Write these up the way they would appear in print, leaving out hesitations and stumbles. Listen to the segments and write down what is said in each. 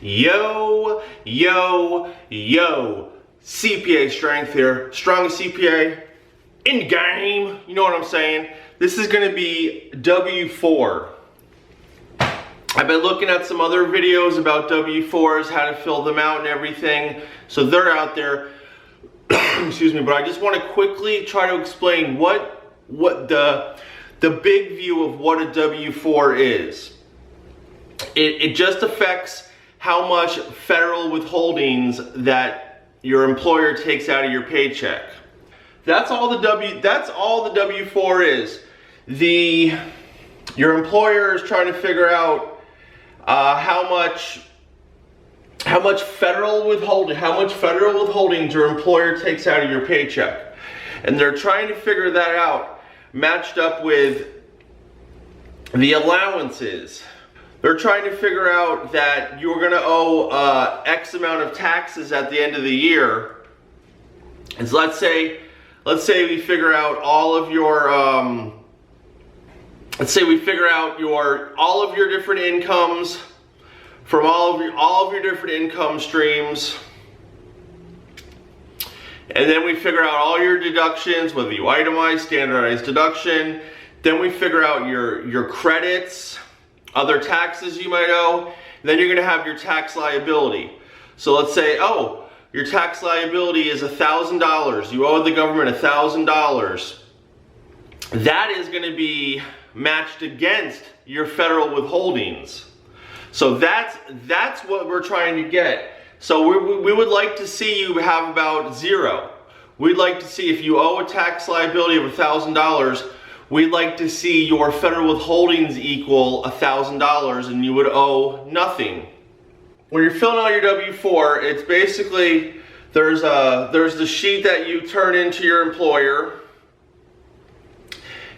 Yo, CPA Strength here, strongest CPA in the game, you know what I'm saying? This is gonna be W-4. I've been looking at some other videos about W-4s, how to fill them out and everything, so they're out there, excuse me, but I just wanna quickly try to explain what the big view of what a W-4 is. It just affects how much federal withholdings that your employer takes out of your paycheck. That's all the W-4 is. Your employer is trying to figure out how much federal withholdings your employer takes out of your paycheck, and they're trying to figure that out matched up with the allowances. They're trying to figure out that you're going to owe X amount of taxes at the end of the year. And so let's say we figure out all of your all of your different incomes from all of your different income streams. And then we figure out all your deductions, whether you itemize, standardized deduction. Then we figure out your credits, other taxes you might owe. Then you're gonna have your tax liability. So let's say, oh, your tax liability is $1,000. You owe the government $1,000. That is gonna be matched against your federal withholdings. So that's what we're trying to get. So we would like to see you have about zero. We'd like to see if you owe a tax liability of $1,000, we'd like to see your federal withholdings equal $1,000 and you would owe nothing. When you're filling out your W-4, it's basically, there's the sheet that you turn into your employer,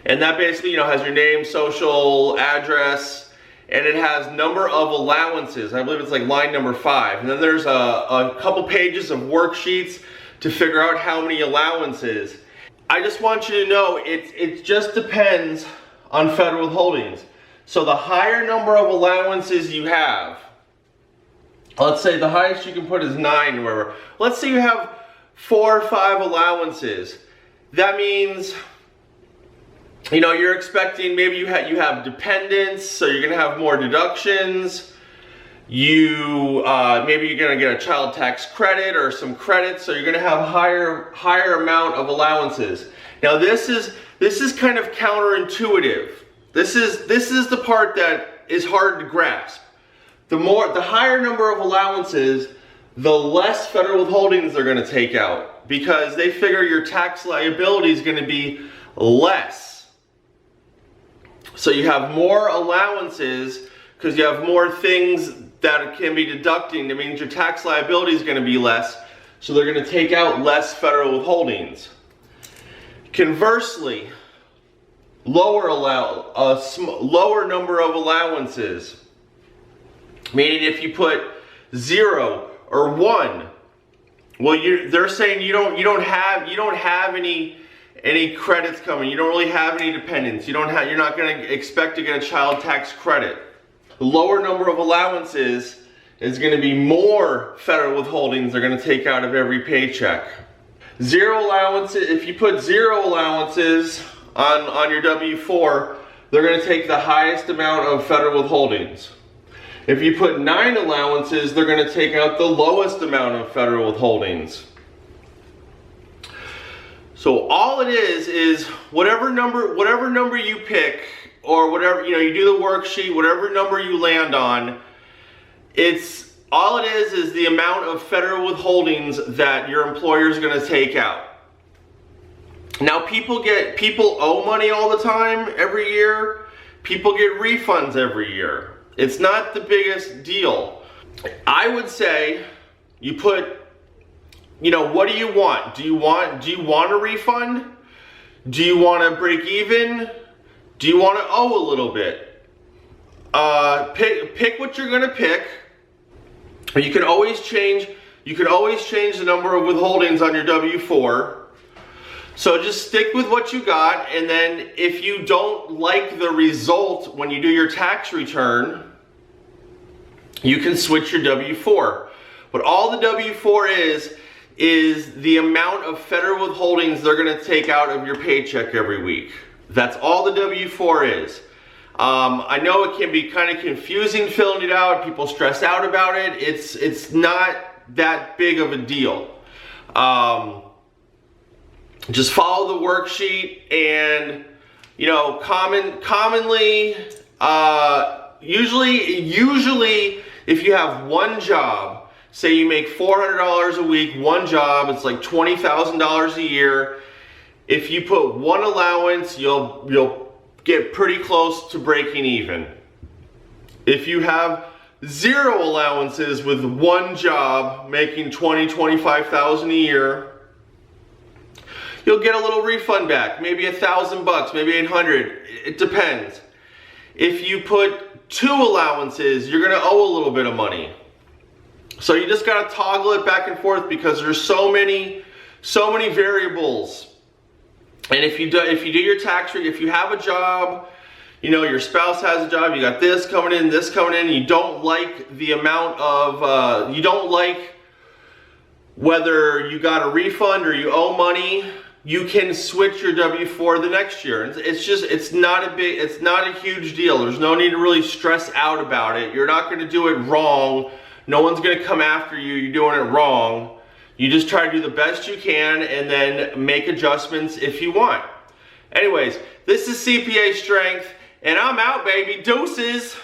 and that basically, has your name, social, address, and it has number of allowances. I believe it's like line number 5. And then there's a couple pages of worksheets to figure out how many allowances. I just want you to know it just depends on federal withholdings. So the higher number of allowances you have, let's say the highest you can put is 9 or whatever. Let's say you have 4 or 5 allowances. That means, you're expecting, maybe you have dependents, so you're gonna have more deductions. Maybe you're gonna get a child tax credit or some credits, so you're gonna have a higher amount of allowances. Now this is kind of counterintuitive. This is the part that is hard to grasp. The higher number of allowances, the less federal withholdings they're gonna take out, because they figure your tax liability is gonna be less. So you have more allowances because you have more things that can be deducting. That means your tax liability is going to be less, so they're going to take out less federal withholdings. Conversely, lower number of allowances, meaning if you put 0 or 1, well, they're saying you don't have any credits coming. You don't really have any dependents. You're not going to expect to get a child tax credit. The lower number of allowances is going to be more federal withholdings they're going to take out of every paycheck. 0 allowances, if you put 0 allowances on your W-4, they're going to take the highest amount of federal withholdings. If you put 9 allowances, they're going to take out the lowest amount of federal withholdings. So all it is whatever number you pick, or whatever, you do the worksheet, whatever number you land on, all it is the amount of federal withholdings that your employer is going to take out. Now people owe money all the time every year. People get refunds every year. It's not the biggest deal. I would say you put, what do you want? Do you want a refund? Do you want to break even? Do you want to owe a little bit? Pick what you're gonna pick. You can always change the number of withholdings on your W-4. So just stick with what you got, and then if you don't like the result when you do your tax return, you can switch your W-4. But all the W-4 is the amount of federal withholdings they're going to take out of your paycheck every week. That's all the W-4 is. I know it can be kind of confusing filling it out. People stress out about it. It's not that big of a deal. Just follow the worksheet, and you know, commonly, usually if you have one job, say you make $400 a week, one job, it's like $20,000 a year. If you put one allowance, you'll get pretty close to breaking even. If you have 0 allowances with one job making $20,000-$25,000 a year, you'll get a little refund back, maybe $1,000, maybe $800. It depends. If you put 2 allowances, you're gonna owe a little bit of money. So you just gotta toggle it back and forth because there's so many variables. And if you do your tax rate, if you have a job, you know, your spouse has a job, you got this coming in, and you don't like the amount of, you don't like whether you got a refund or you owe money, you can switch your W-4 the next year. It's not a huge deal. There's no need to really stress out about it. You're not gonna do it wrong. No one's gonna come after you, you're doing it wrong. You just try to do the best you can and then make adjustments if you want. Anyways, this is CPA Strength, and I'm out, baby. Deuces.